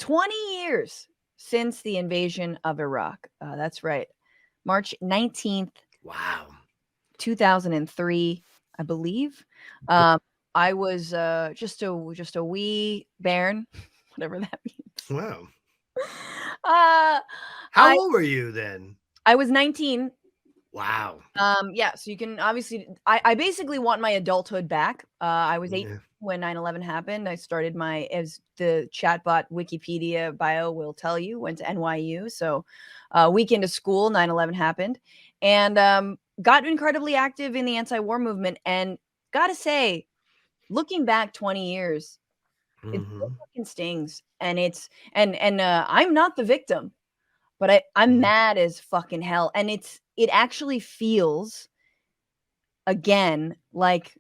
20 years since the invasion of Iraq. That's right. March 19th, Wow. 2003, I believe. I was just a wee bairn, whatever that means. Wow. Uh, How I old were you then? I was 19. Wow. Yeah, so you can obviously I basically want my adulthood back. I was 8 Yeah. when 9/11 happened. I started my, as the chatbot Wikipedia bio will tell you, went to NYU. So, week into school, 9/11 happened, and got incredibly active in the anti-war movement. And gotta say, looking back 20 years, it still Mhm. fucking stings. And I'm not the victim, but I'm Mhm. mad as fucking hell. And it actually feels, again, like,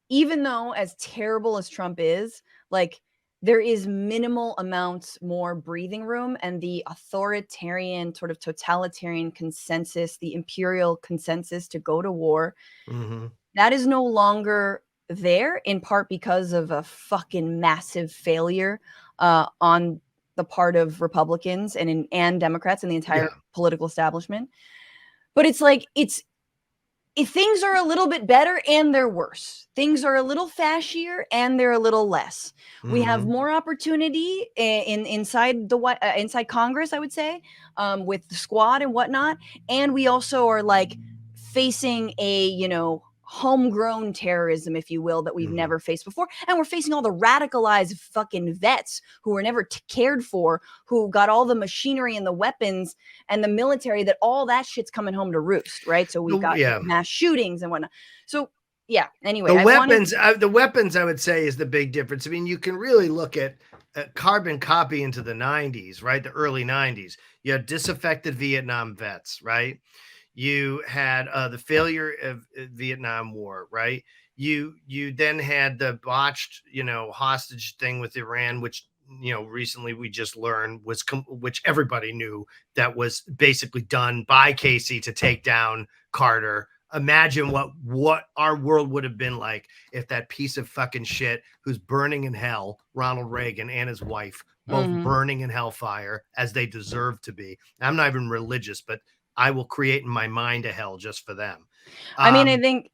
even though as terrible as Trump is, like, there is minimal amounts more breathing room, and the authoritarian, sort of totalitarian consensus, the imperial consensus to go to war, Mhm. that is no longer there, in part because of a fucking massive failure on the part of Republicans and Democrats and the entire Yeah. political establishment. But it's like, if things are a little bit better and they're worse. Things are a little fascier and they're a little less. We have Mhm. more opportunity inside Congress, I would say, with the squad and whatnot. And we also are like facing a, homegrown terrorism, if you will, that we've Mhm. never faced before. And we're facing all the radicalized fucking vets who were never cared for, who got all the machinery and the weapons and the military, that all that shit's coming home to roost, right? So we've got Yeah. mass shootings and whatnot. So yeah, anyway, The I wanted weapons, I would say, is the big difference. I mean, you can really look at carbon copy into the 90s, right? The early 90s. You had disaffected Vietnam vets, right? You had the failure of Vietnam War, right? You then had the botched, hostage thing with Iran, which recently we just learned was which everybody knew that was basically done by Casey to take down Carter. Imagine what our world would have been like if that piece of fucking shit who's burning in hell, Ronald Reagan and his wife, both burning in hellfire as they deserve to be. I'm not even religious, but I will create in my mind a hell just for them. I mean, I think,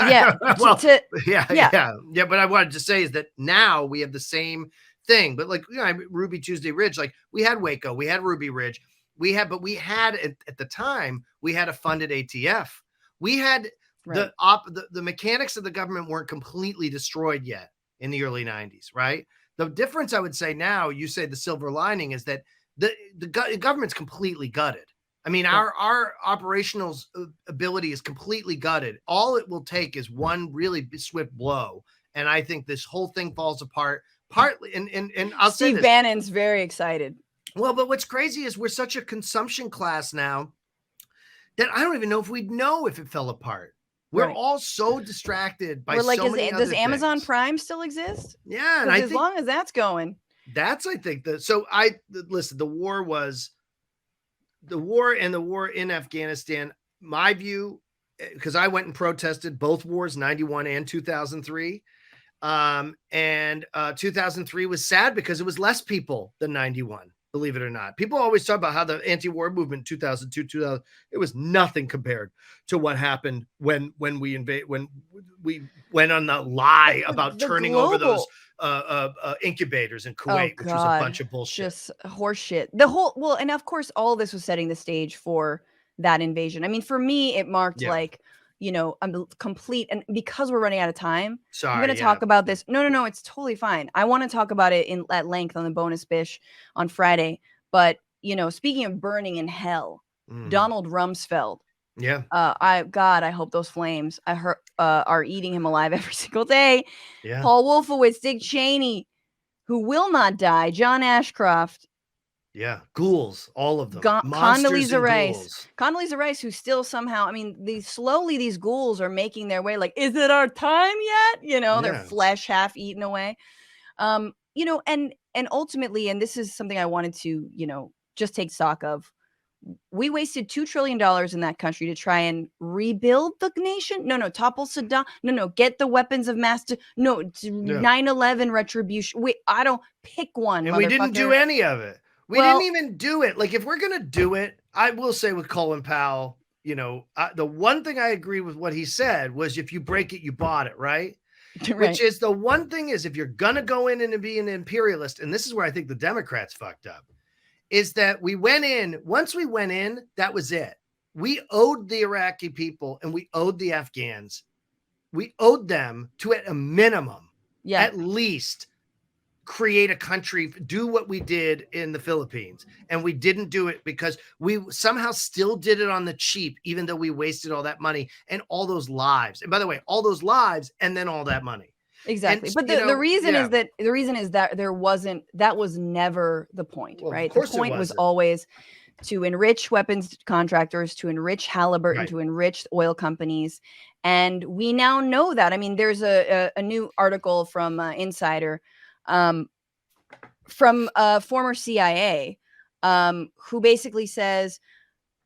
yeah, Well, yeah, yeah, yeah, yeah. But I wanted to say is that now we have the same thing. But like, Ruby Tuesday Ridge, like we had Waco, we had Ruby Ridge, but we had at the time we had a funded ATF. We had right. the mechanics of the government weren't completely destroyed yet in the early 90s, right? The difference I would say now, you say the silver lining is that the government's completely gutted. I mean, Yeah. our operational ability is completely gutted. All it will take is one really swift blow, and I think this whole thing falls apart. Partly, and I'll say Steve this. Bannon's very excited. Well, but what's crazy is we're such a consumption class now that I don't even know if we'd know if it fell apart. We're Right. all so distracted by We're like, so many does other Amazon things. Prime still exist? Yeah, and Because I as think long as that's going, that's I think that so I listen, the war and the war in Afghanistan, my view, because I went and protested both wars, 91 and 2003. And 2003 was sad because it was less people than 91, believe it or not. People always talk about how the anti-war movement 2002, 2000, it was nothing compared to what happened when we went on the lie about the turning over those global, incubators in oh Kuwait, which was a God, bunch of bullshit. just horseshit. The whole, well, and of course, all this was setting the stage for that invasion. I mean, for me, it marked Yeah. like, a complete, and because we're running out of time, I'm going to Sorry. Yeah. talk about this. No, no, no, it's totally fine. I want to talk about it at length on the bonus bish on Friday. But, speaking of burning in hell, Mhm. Donald Rumsfeld, Yeah. I hope those flames are eating him alive every single day. Yeah. Paul Wolfowitz, Dick Cheney, who will not die, John Ashcroft, Yeah. Ghouls, all of them. Monsters Condoleezza and Rice, ghouls. who still somehow, I mean, these ghouls are making their way. Like, is it our time yet? Their Yeah. flesh half eaten away. And ultimately, and this is something I wanted to, just take stock of. We wasted $2 trillion in that country to try and rebuild the nation. No, topple Saddam. No, get the weapons of mass. No, 9/11 retribution. Wait, I don't pick one, and motherfucker. we didn't do any of it. We didn't even do it. Like, if we're going to do it, I will say with Colin Powell, the one thing I agree with what he said was, if you break it, you bought it, right? Right. Which is the one thing is, if you're going to go in and be an imperialist, and this is where I think the Democrats fucked up, is that once we went in, that was it. We owed the Iraqi people and we owed the Afghans. We owed them to, at a minimum, at least create a country, do what we did in the Philippines. And we didn't do it because we somehow still did it on the cheap, even though we wasted all that money and all those lives. And by the way, all those lives and then all that money. Exactly. But the reason is that that was never the point, right? The point was always to enrich weapons contractors, to enrich Halliburton, to enrich oil companies. And we now know that. I mean, there's a new article from Insider from a former CIA who basically says,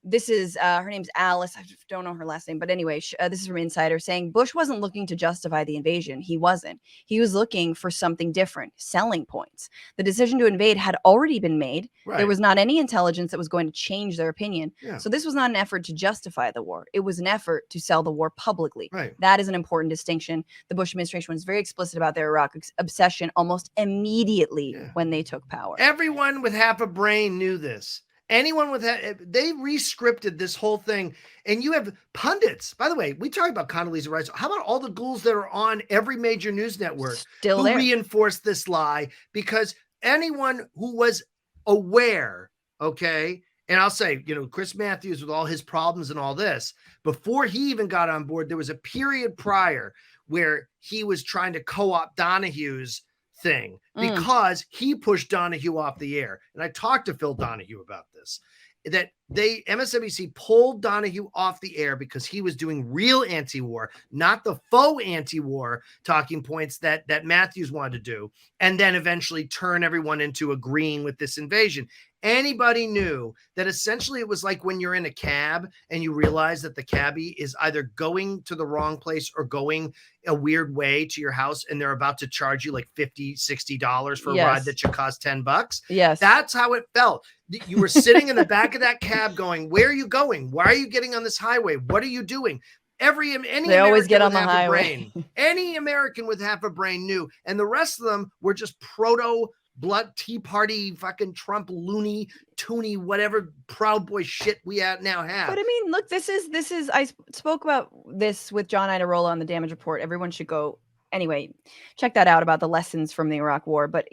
this is her name's Alice. I don't know her last name, but anyway, this is from Insider saying Bush wasn't looking to justify the invasion. He wasn't. He was looking for something different, selling points. The decision to invade had already been made. Right. There was not any intelligence that was going to change their opinion. Yeah. So this was not an effort to justify the war. It was an effort to sell the war publicly. Right. That is an important distinction. The Bush administration was very explicit about their Iraq obsession almost immediately when they took power. Everyone with half a brain knew this. Anyone with that, they re-scripted this whole thing. And you have pundits. By the way, we talk about Condoleezza Rice. How about all the ghouls that are on every major news network who reinforced this lie? Because anyone who was aware, okay, and I'll say, Chris Matthews, with all his problems and all this, before he even got on board, there was a period prior where he was trying to co-opt Donahue's thing because he pushed Donahue off the air. And I talked to Phil Donahue about this, that MSNBC pulled Donahue off the air because he was doing real anti-war, not the faux anti-war talking points that Matthews wanted to do, and then eventually turn everyone into agreeing with this invasion. Anybody knew that essentially it was like when you're in a cab and you realize that the cabbie is either going to the wrong place or going a weird way to your house, and they're about to charge you like $50, $60 for a ride that should cost $10. Yes. That's how it felt. You were sitting in the back of that cab going, where are you going? Why are you getting on this highway? What are you doing? They always get on the highway. Any American with half a brain knew. And the rest of them were just proto blood Tea Party, fucking Trump, loony, toony, whatever Proud Boy shit we now have. But I mean, look, this is, I spoke about this with John Idarola on the Damage Report. Everyone should go, anyway, check that out about the lessons from the Iraq War. But,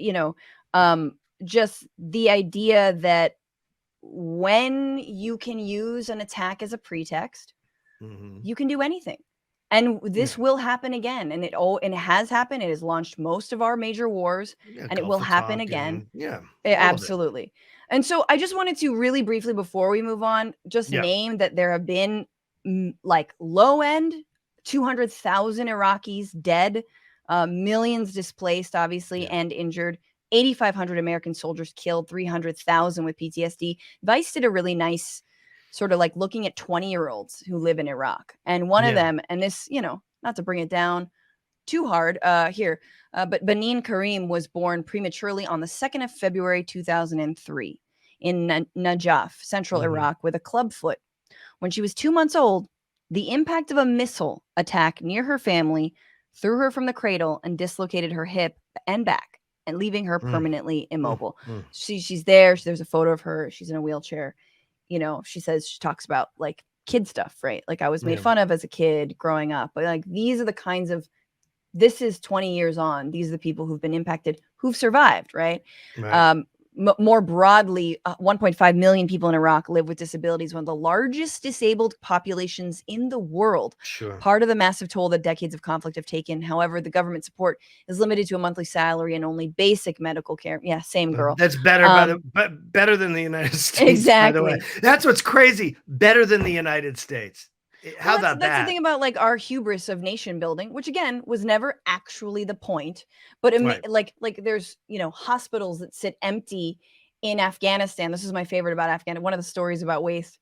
just the idea that when you can use an attack as a pretext, you can do anything. And this will happen again. And it has happened. It has launched most of our major wars, and it will happen again. Absolutely. And so I just wanted to really briefly, before we move on, just name that there have been like low end 200,000 Iraqis dead, millions displaced, obviously, and injured. 8,500 American soldiers killed, 300,000 with PTSD. Vice did a really nice sort of like looking at 20-year-olds who live in Iraq. And one of them, and this, not to bring it down too hard but Benin Karim was born prematurely on the 2nd of February, 2003 in Najaf, central Iraq, with a club foot. When she was 2 months old, the impact of a missile attack near her family threw her from the cradle and dislocated her hip and back, and leaving her permanently immobile. She's there. There's a photo of her. She's in a wheelchair. She says, she talks about like kid stuff, right? Like, I was made fun of as a kid growing up. But like, these are the kinds of, this is 20 years on. These are the people who've been impacted, who've survived, right? More broadly, 1.5 million people in Iraq live with disabilities, one of the largest disabled populations in the world. Sure. Part of the massive toll that decades of conflict have taken. However, the government support is limited to a monthly salary and only basic medical care. Yeah, same girl. That's better, better than the United States. Exactly. By the way. That's what's crazy. Better than the United States. How about that? That's the thing about like our hubris of nation building, which again was never actually the point. But like there's hospitals that sit empty in Afghanistan. This is my favorite about Afghanistan. One of the stories about waste.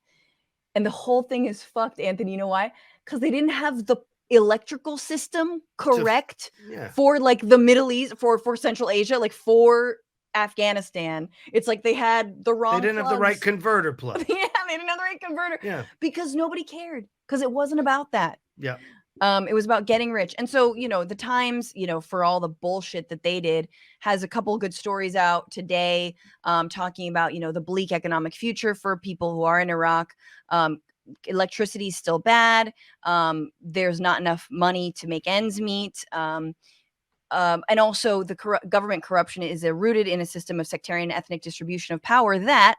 And the whole thing is fucked, Anthony. You know why? Because they didn't have the electrical system correct for like the Middle East, for Central Asia, like for Afghanistan. It's like they had the wrong They didn't have the right converter plug. Yeah, they didn't have the right converter. Yeah. Because nobody cared. Because it wasn't about that. Yeah. It was about getting rich. And so, you know, the Times, you know, for all the bullshit that they did, has a couple good stories out today, talking about, you know, the bleak economic future for people who are in Iraq. Electricity is still bad. There's not enough money to make ends meet. And also the government corruption is rooted in a system of sectarian ethnic distribution of power that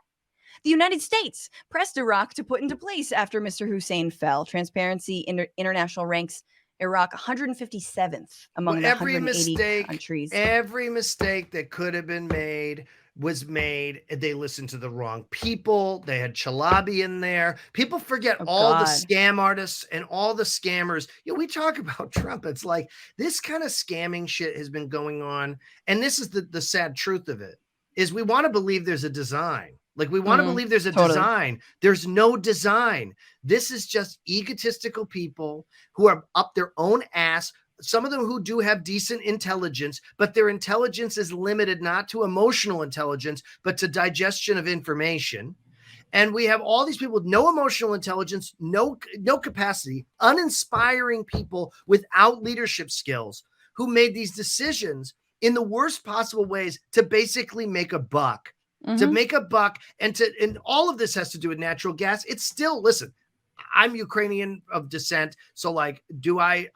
the United States pressed Iraq to put into place after Mr. Hussein fell. Transparency International ranks Iraq 157th among the 180 countries. Every mistake that could have been made was made. They listened to the wrong people. They had Chalabi in there. People forget the scam artists and all the scammers. You know, we talk about Trump. It's like this kind of scamming shit has been going on. And this is the sad truth of it, is we want to believe there's a design. Like we want to believe there's a design. There's no design. This is just egotistical people who are up their own ass. Some of them who do have decent intelligence, but their intelligence is limited not to emotional intelligence, but to digestion of information. And we have all these people with no emotional intelligence, no capacity, uninspiring people without leadership skills who made these decisions in the worst possible ways to basically make a buck. To make a buck, and all of this has to do with natural gas. It's still, listen, I'm Ukrainian of descent, so like, I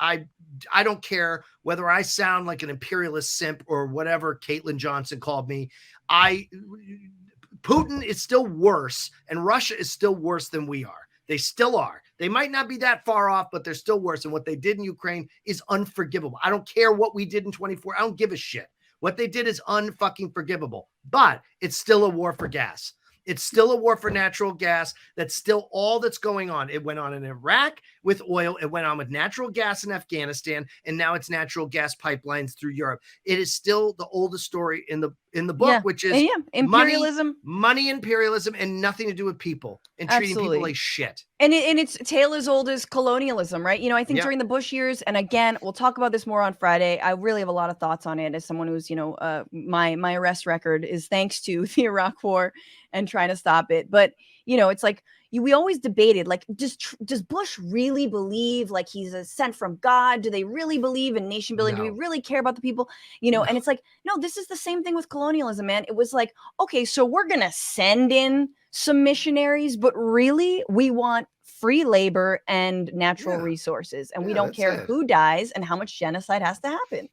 don't care whether I sound like an imperialist simp or whatever Caitlin Johnson called me. Putin is still worse, and Russia is still worse than we are. They still are. They might not be that far off, but they're still worse. And what they did in Ukraine is unforgivable. I don't care what we did in 24. I don't give a shit. What they did is unfucking forgivable, but it's still a war for gas. It's still a war for natural gas. That's still all that's going on. It went on in Iraq with oil. It went on with natural gas in Afghanistan, and now it's natural gas pipelines through Europe. It is still the oldest story in the book, which is imperialism, money, imperialism, and nothing to do with people and treating people like shit. And it's tale as old as colonialism, right? You know, I think during the Bush years, and again, we'll talk about this more on Friday. I really have a lot of thoughts on it as someone who's, you know, my arrest record is thanks to the Iraq War and trying to stop it. But, you know, it's like we always debated, like, does Bush really believe like he's sent from God? Do they really believe in nation building? No. Do we really care about the people? You know, and it's like, no, this is the same thing with colonialism, man. It was like, okay, so we're going to send in some missionaries, but really we want free labor and natural resources. And we don't care who dies and how much genocide has to happen.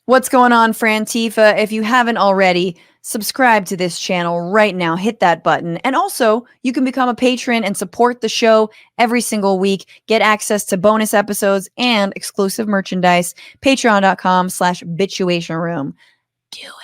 What's going on, Frantifa? If you haven't already, subscribe to this channel right now. Hit that button. And also, you can become a patron and support the show every single week. Get access to bonus episodes and exclusive merchandise. Patreon.com/Bitchuation Room. Do it.